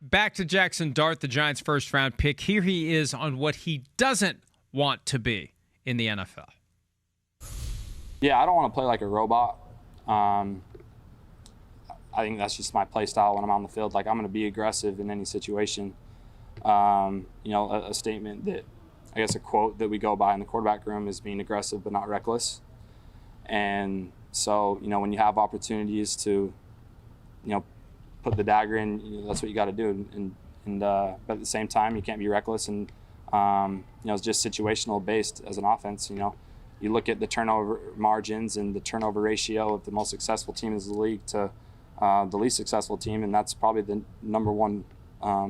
Back to Jaxson Dart, the Giants' first-round pick. Here he is on what he doesn't want to be in the NFL. Yeah, I don't want to play like a robot. I think that's just my play style when I'm on the field. Like, I'm going to be aggressive in any situation. A statement that, I guess a quote that we go by in the quarterback room is being aggressive but not reckless. And so, when you have opportunities to, put the dagger in, that's what you got to do. But at the same time, you can't be reckless. And, it's just situational based as an offense. You look at the turnover margins and the turnover ratio of the most successful team in the league to the least successful team, and that's probably the number one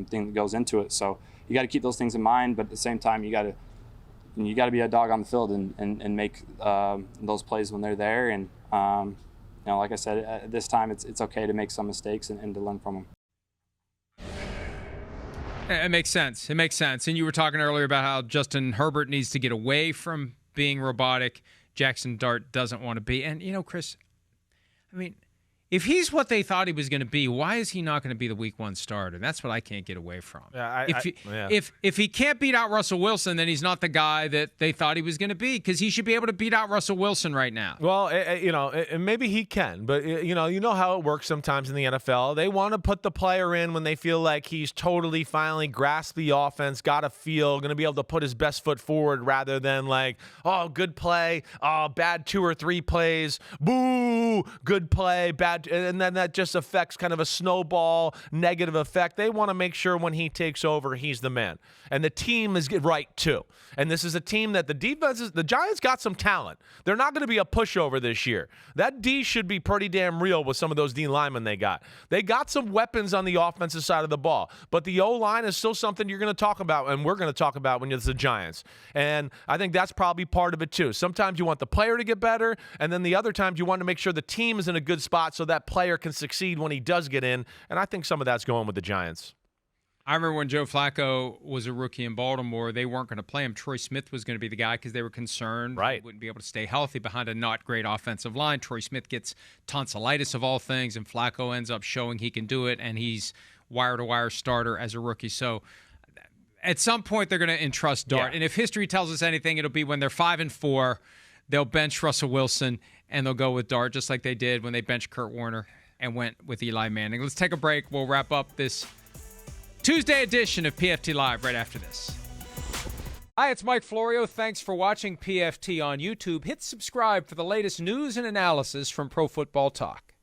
thing that goes into it. So you got to keep those things in mind, but at the same time, you got to be a dog on the field and make those plays when they're there. And like I said, at this time, it's okay to make some mistakes and to learn from them. It makes sense. It makes sense. And you were talking earlier about how Justin Herbert needs to get away from being robotic. Jaxson Dart doesn't want to be. And, Chris, if he's what they thought he was going to be, why is he not going to be the week one starter? That's what I can't get away from. If he can't beat out Russell Wilson, then he's not the guy that they thought he was going to be, because he should be able to beat out Russell Wilson right now. Well, maybe he can, but you know how it works sometimes in the NFL. They want to put the player in when they feel like he's totally finally grasped the offense, got a feel, going to be able to put his best foot forward, rather than like, oh, good play, oh, bad 2 or 3 plays, boo, good play, bad. And then that just affects kind of a snowball negative effect. They want to make sure when he takes over, he's the man. And the team is right, too. And this is a team that the Giants got some talent. They're not going to be a pushover this year. That D should be pretty damn real with some of those D linemen they got. They got some weapons on the offensive side of the ball. But the O-line is still something you're going to talk about, and we're going to talk about when it's the Giants. And I think that's probably part of it, too. Sometimes you want the player to get better, and then the other times you want to make sure the team is in a good spot so that player can succeed when he does get in. And I think some of that's going with the Giants. I remember when Joe Flacco was a rookie in Baltimore, they weren't going to play him. Troy Smith was going to be the guy because they were concerned he wouldn't be able to stay healthy behind a not great offensive line. Troy Smith gets tonsillitis of all things, and Flacco ends up showing he can do it, and he's wire-to-wire starter as a rookie. So at some point they're going to entrust Dart. Yeah. And if history tells us anything, it'll be when they're 5-4, they'll bench Russell Wilson, and they'll go with Dart just like they did when they benched Kurt Warner and went with Eli Manning. Let's take a break. We'll wrap up this Tuesday edition of PFT Live right after this. Hi, it's Mike Florio. Thanks for watching PFT on YouTube. Hit subscribe for the latest news and analysis from Pro Football Talk.